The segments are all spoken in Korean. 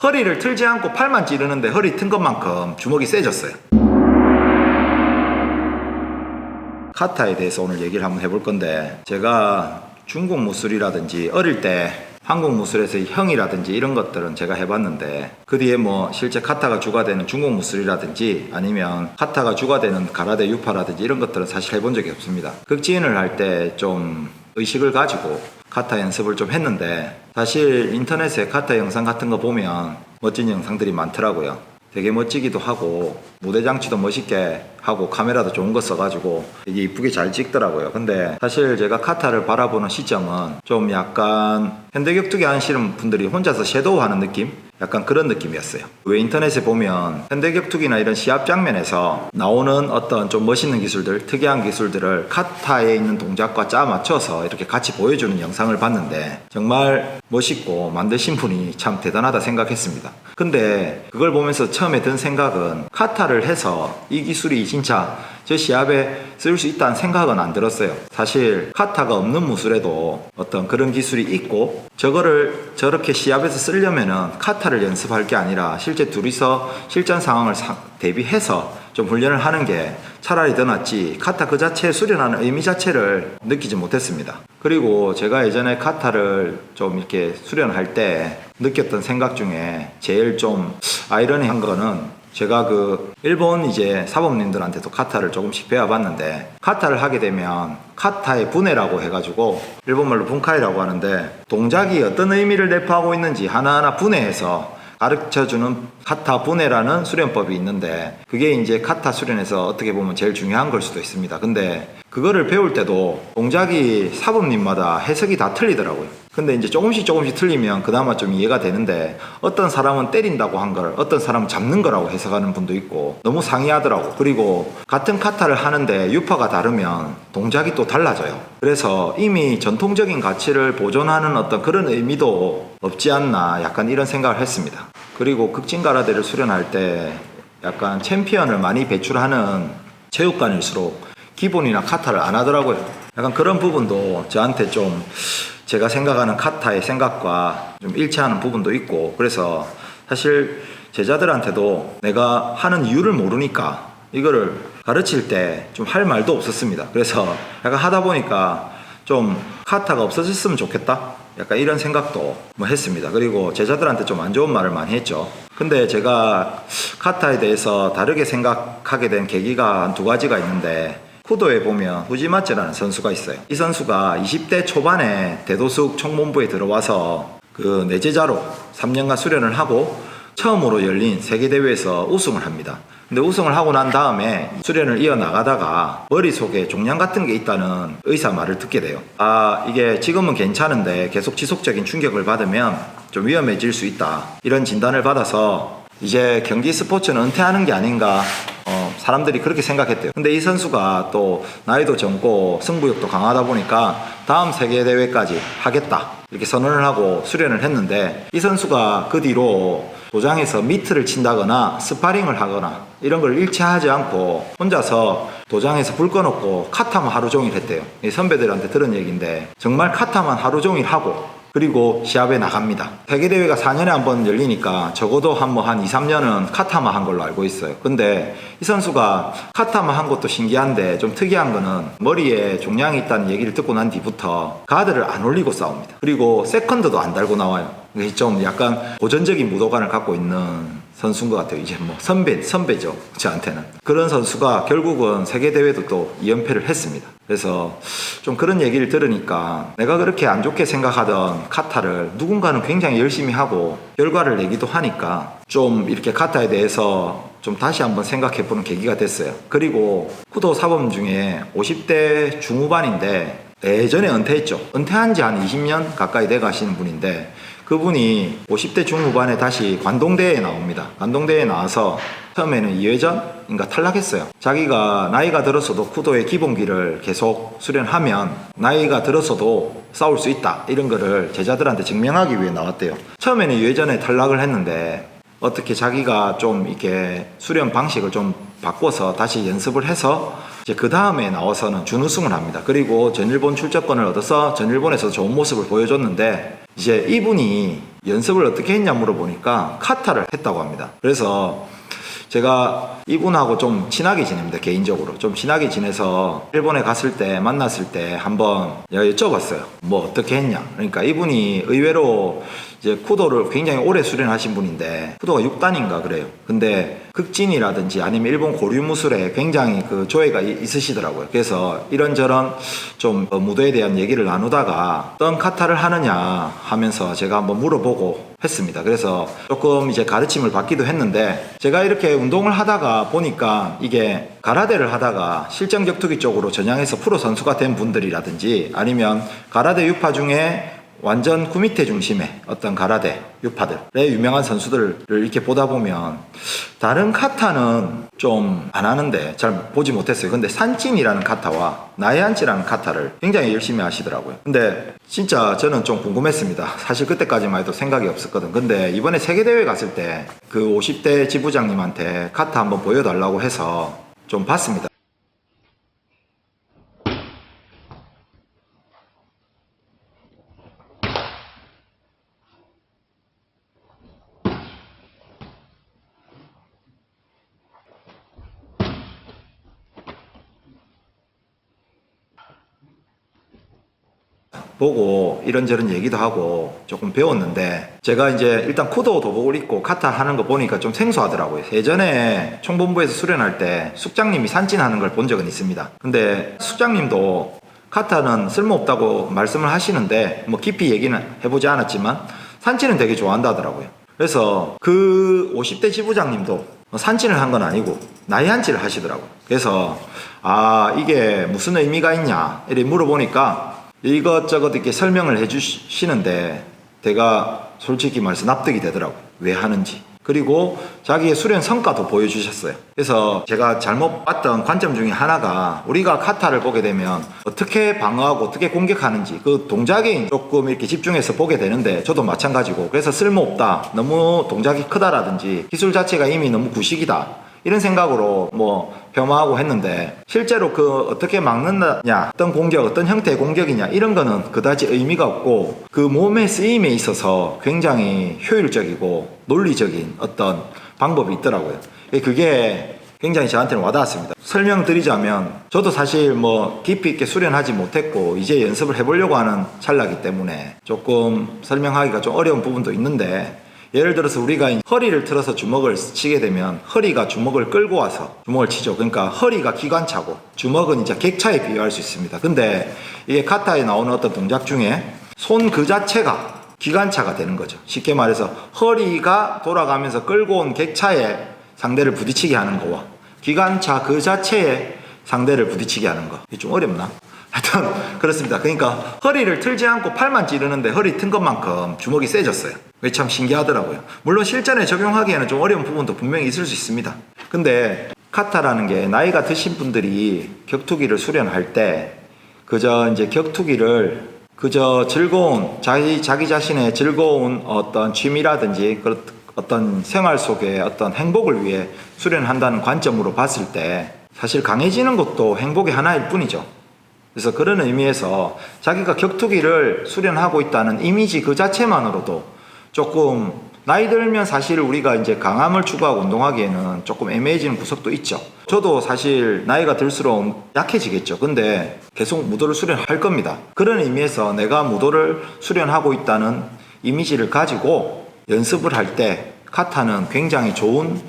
허리를 틀지 않고 팔만 찌르는데 허리 튼 것만큼 주먹이 세졌어요. 카타에 대해서 오늘 얘기를 한번 해볼 건데, 제가 중국 무술이라든지 어릴 때 한국 무술에서 형이라든지 이런 것들은 제가 해봤는데, 그 뒤에 뭐 실제 카타가 주가 되는 중국 무술이라든지 아니면 카타가 주가 되는 가라데 유파라든지 이런 것들은 사실 해본 적이 없습니다. 극지인을 할 때 좀 의식을 가지고 카타 연습을 좀 했는데, 사실 인터넷에 카타 영상 같은 거 보면 멋진 영상들이 많더라고요. 되게 멋지기도 하고 무대 장치도 멋있게 하고 카메라도 좋은 거 써가지고 되게 이쁘게 잘 찍더라고요. 근데 사실 제가 카타를 바라보는 시점은 좀 약간 현대격투기 하시는 분들이 혼자서 섀도우 하는 느낌? 약간 그런 느낌이었어요. 왜 인터넷에 보면 현대격투기나 이런 시합 장면에서 나오는 어떤 좀 멋있는 기술들, 특이한 기술들을 카타에 있는 동작과 짜 맞춰서 이렇게 같이 보여주는 영상을 봤는데, 정말 멋있고 만드신 분이 참 대단하다 생각했습니다. 근데 그걸 보면서 처음에 든 생각은, 카타를 해서 이 기술이 진짜 저 시합에 쓸 수 있다는 생각은 안 들었어요. 사실 카타가 없는 무술에도 어떤 그런 기술이 있고, 저거를 저렇게 시합에서 쓰려면은 카타를 연습할 게 아니라 실제 둘이서 실전 상황을 대비해서 좀 훈련을 하는 게 차라리 더 낫지, 카타 그 자체에 수련하는 의미 자체를 느끼지 못했습니다. 그리고 제가 예전에 카타를 좀 이렇게 수련할 때 느꼈던 생각 중에 제일 좀 아이러니한 거는, 제가 그 일본 이제 사범님들한테도 카타를 조금씩 배워봤는데, 카타를 하게 되면 카타의 분해라고 해가지고 일본말로 분카이라고 하는데, 동작이 어떤 의미를 내포하고 있는지 하나하나 분해해서 가르쳐주는 카타 분해라는 수련법이 있는데, 그게 이제 카타 수련에서 어떻게 보면 제일 중요한 걸 수도 있습니다. 근데 그거를 배울 때도 동작이 사범님마다 해석이 다 틀리더라고요. 근데 이제 조금씩 틀리면 그나마 좀 이해가 되는데, 어떤 사람은 때린다고 한 걸 어떤 사람은 잡는 거라고 해석하는 분도 있고 너무 상이하더라고. 그리고 같은 카타를 하는데 유파가 다르면 동작이 또 달라져요. 그래서 이미 전통적인 가치를 보존하는 어떤 그런 의미도 없지 않나, 약간 이런 생각을 했습니다. 그리고 극진가라데를 수련할 때 약간 챔피언을 많이 배출하는 체육관일수록 기본이나 카타를 안 하더라고요. 약간 그런 부분도 저한테 좀 제가 생각하는 카타의 생각과 좀 일치하는 부분도 있고, 그래서 사실 제자들한테도 내가 하는 이유를 모르니까 이거를 가르칠 때 좀 할 말도 없었습니다. 그래서 약간 하다 보니까 좀 카타가 없어졌으면 좋겠다, 약간 이런 생각도 뭐 했습니다. 그리고 제자들한테 좀 안 좋은 말을 많이 했죠. 근데 제가 카타에 대해서 다르게 생각하게 된 계기가 한 두 가지가 있는데, 쿠도에 보면 후지마츠라는 선수가 있어요. 이 선수가 20대 초반에 대도숙 총본부에 들어와서 그 내제자로 3년간 수련을 하고 처음으로 열린 세계대회에서 우승을 합니다. 근데 우승을 하고 난 다음에 수련을 이어나가다가 머릿속에 종양 같은 게 있다는 의사 말을 듣게 돼요. 이게 지금은 괜찮은데 계속 지속적인 충격을 받으면 좀 위험해질 수 있다, 이런 진단을 받아서 이제 경기 스포츠는 은퇴하는 게 아닌가, 사람들이 그렇게 생각했대요. 근데 이 선수가 또 나이도 젊고 승부욕도 강하다 보니까 다음 세계대회까지 하겠다, 이렇게 선언을 하고 수련을 했는데, 이 선수가 그 뒤로 도장에서 미트를 친다거나 스파링을 하거나 이런 걸 일체하지 않고 혼자서 도장에서 불 꺼놓고 카타만 하루 종일 했대요. 이 선배들한테 들은 얘기인데, 정말 카타만 하루 종일 하고 그리고 시합에 나갑니다. 세계대회가 4년에 한 번 열리니까 적어도 한 2, 3년은 카타만 한 걸로 알고 있어요. 근데 이 선수가 카타만 한 것도 신기한데, 좀 특이한 거는 머리에 종양이 있다는 얘기를 듣고 난 뒤부터 가드를 안 올리고 싸웁니다. 그리고 세컨드도 안 달고 나와요. 이게 좀 약간 고전적인 무도관을 갖고 있는 선수인 것 같아요. 이제 뭐 선배죠, 저한테는. 그런 선수가 결국은 세계대회도 또 2연패를 했습니다. 그래서 좀 그런 얘기를 들으니까, 내가 그렇게 안 좋게 생각하던 카타를 누군가는 굉장히 열심히 하고 결과를 내기도 하니까 좀 이렇게 카타에 대해서 좀 다시 한번 생각해보는 계기가 됐어요. 그리고 쿠도 사범 중에 50대 중후반인데 예전에 은퇴했죠. 은퇴한 지 한 20년 가까이 돼 가시는 분인데, 그분이 50대 중후반에 다시 관동대회에 나옵니다. 관동대회에 나와서 처음에는 2회전인가 탈락했어요. 자기가 나이가 들어서도 쿠도의 기본기를 계속 수련하면 나이가 들어서도 싸울 수 있다, 이런 거를 제자들한테 증명하기 위해 나왔대요. 처음에는 2회전에 탈락을 했는데 어떻게 자기가 좀 이렇게 수련 방식을 좀 바꿔서 다시 연습을 해서 이제 그 다음에 나와서는 준우승을 합니다. 그리고 전일본 출전권을 얻어서 전일본에서 좋은 모습을 보여줬는데, 이제 이분이 연습을 어떻게 했냐 물어보니까 카타를 했다고 합니다. 그래서 제가 이분하고 좀 친하게 지냅니다. 개인적으로 좀 친하게 지내서 일본에 갔을 때 만났을 때 한번 내가 여쭤봤어요. 뭐 어떻게 했냐. 그러니까 이분이 의외로 이제 쿠도를 굉장히 오래 수련하신 분인데, 쿠도가 6단인가 그래요. 근데 극진이라든지 아니면 일본 고류 무술에 굉장히 그 조예가 있으시더라고요. 그래서 이런저런 좀 무도에 대한 얘기를 나누다가 어떤 카타를 하느냐 하면서 제가 한번 물어보고 했습니다. 그래서 조금 이제 가르침을 받기도 했는데, 제가 이렇게 운동을 하다가 보니까 이게 가라데를 하다가 실전 격투기 쪽으로 전향해서 프로 선수가 된 분들이라든지 아니면 가라데 유파 중에 완전 구미테 중심의 어떤 가라데 유파들의 유명한 선수들을 이렇게 보다 보면 다른 카타는 좀 안 하는데 잘 보지 못했어요. 근데 산찐이라는 카타와 나이안치라는 카타를 굉장히 열심히 하시더라고요. 근데 진짜 저는 좀 궁금했습니다. 사실 그때까지만 해도 생각이 없었거든. 근데 이번에 세계대회 갔을 때 그 50대 지부장님한테 카타 한번 보여달라고 해서 좀 봤습니다. 보고 이런저런 얘기도 하고 조금 배웠는데, 제가 이제 일단 쿠도 도복을 입고 카타 하는 거 보니까 좀 생소하더라고요. 예전에 총본부에서 수련할 때 숙장님이 산찐하는 걸 본 적은 있습니다. 근데 숙장님도 카타는 쓸모없다고 말씀을 하시는데 뭐 깊이 얘기는 해보지 않았지만 산찐은 되게 좋아한다 하더라고요. 그래서 그 50대 지부장님도 산찐을 한 건 아니고 나이한치를 하시더라고요. 그래서 이게 무슨 의미가 있냐 이렇게 물어보니까 이것저것 이렇게 설명을 해주시는데 제가 솔직히 말해서 납득이 되더라고요. 왜 하는지. 그리고 자기의 수련 성과도 보여주셨어요. 그래서 제가 잘못 봤던 관점 중에 하나가, 우리가 카타를 보게 되면 어떻게 방어하고 어떻게 공격하는지 그 동작에 조금 이렇게 집중해서 보게 되는데, 저도 마찬가지고, 그래서 쓸모없다, 너무 동작이 크다라든지 기술 자체가 이미 너무 구식이다, 이런 생각으로 뭐 폄하하고 했는데, 실제로 그 어떻게 막는다냐, 어떤 공격, 어떤 형태의 공격이냐, 이런 거는 그다지 의미가 없고 그 몸의 쓰임에 있어서 굉장히 효율적이고 논리적인 어떤 방법이 있더라고요. 그게 굉장히 저한테는 와닿았습니다. 설명드리자면, 저도 사실 뭐 깊이 있게 수련하지 못했고 이제 연습을 해보려고 하는 찰나기 때문에 조금 설명하기가 좀 어려운 부분도 있는데, 예를 들어서 우리가 허리를 틀어서 주먹을 치게 되면 허리가 주먹을 끌고 와서 주먹을 치죠. 그러니까 허리가 기관차고 주먹은 이제 객차에 비유할 수 있습니다. 근데 이게 카타에 나오는 어떤 동작 중에 손 그 자체가 기관차가 되는 거죠. 쉽게 말해서 허리가 돌아가면서 끌고 온 객차에 상대를 부딪히게 하는 거와 기관차 그 자체에 상대를 부딪히게 하는 거, 이게 좀 어렵나? 하여튼 그렇습니다. 그러니까 허리를 틀지 않고 팔만 찌르는데 허리 튼 것만큼 주먹이 세졌어요. 그게 참 신기하더라고요. 물론 실전에 적용하기에는 좀 어려운 부분도 분명히 있을 수 있습니다. 근데 카타라는 게 나이가 드신 분들이 격투기를 수련할 때 그저 이제 격투기를 그저 즐거운 자기 자신의 즐거운 어떤 취미라든지 어떤 생활 속의 어떤 행복을 위해 수련한다는 관점으로 봤을 때 사실 강해지는 것도 행복의 하나일 뿐이죠. 그래서 그런 의미에서 자기가 격투기를 수련하고 있다는 이미지 그 자체만으로도 조금 나이 들면 사실 우리가 이제 강함을 추구하고 운동하기에는 조금 애매해지는 구석도 있죠. 저도 사실 나이가 들수록 약해지겠죠. 근데 계속 무도를 수련할 겁니다. 그런 의미에서 내가 무도를 수련하고 있다는 이미지를 가지고 연습을 할 때 카타는 굉장히 좋은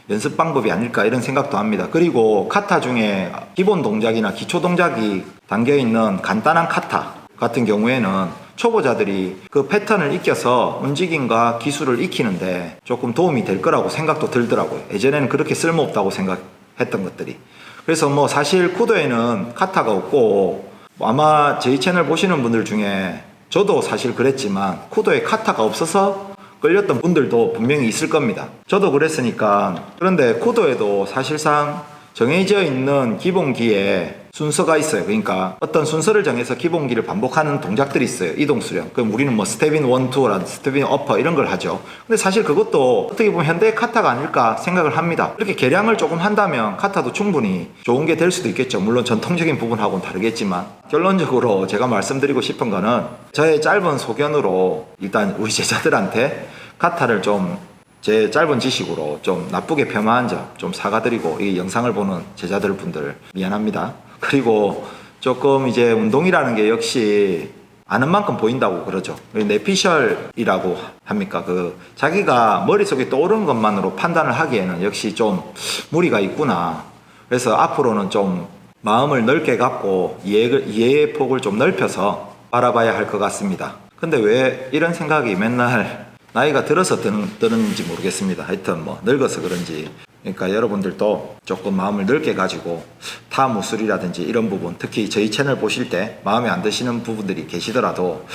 연습 방법이 아닐까 이런 생각도 합니다. 그리고 카타 중에 기본 동작이나 기초 동작이 담겨있는 간단한 카타 같은 경우에는 초보자들이 그 패턴을 익혀서 움직임과 기술을 익히는데 조금 도움이 될 거라고 생각도 들더라고요. 예전에는 그렇게 쓸모없다고 생각했던 것들이. 그래서 뭐 사실 쿠도에는 카타가 없고, 아마 저희 채널 보시는 분들 중에 저도 사실 그랬지만 쿠도에 카타가 없어서 끌렸던 분들도 분명히 있을 겁니다. 저도 그랬으니까. 그런데 쿠도에도 사실상 정해져 있는 기본기에 순서가 있어요. 그러니까 어떤 순서를 정해서 기본기를 반복하는 동작들이 있어요. 이동 수련. 그럼 우리는 뭐 스텝인 1, 2라든 스텝인 어퍼 이런 걸 하죠. 근데 사실 그것도 어떻게 보면 현대의 카타가 아닐까 생각을 합니다. 이렇게 개량을 조금 한다면 카타도 충분히 좋은 게 될 수도 있겠죠. 물론 전통적인 부분하고는 다르겠지만 결론적으로 제가 말씀드리고 싶은 거는 저의 짧은 소견으로 일단 우리 제자들한테 카타를 좀 제 짧은 지식으로 좀 나쁘게 폄하한 점 좀 사과드리고 이 영상을 보는 제자들 분들 미안합니다. 그리고 조금 이제 운동이라는 게 역시 아는 만큼 보인다고 그러죠. 뇌피셜이라고 합니까? 그 자기가 머릿속에 떠오르는 것만으로 판단을 하기에는 역시 좀 무리가 있구나. 그래서 앞으로는 좀 마음을 넓게 갖고 이해의 폭을 좀 넓혀서 바라봐야 할 것 같습니다. 근데 왜 이런 생각이 맨날 나이가 들어서 드는지 모르겠습니다. 하여튼 뭐 늙어서 그런지. 그러니까 여러분들도 조금 마음을 넓게 가지고 타 무술이라든지 이런 부분, 특히 저희 채널 보실 때 마음에 안 드시는 부분들이 계시더라도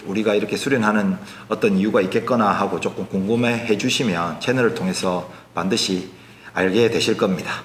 우리가 이렇게 수련하는 어떤 이유가 있겠거나 하고 조금 궁금해 해주시면 채널을 통해서 반드시 알게 되실 겁니다.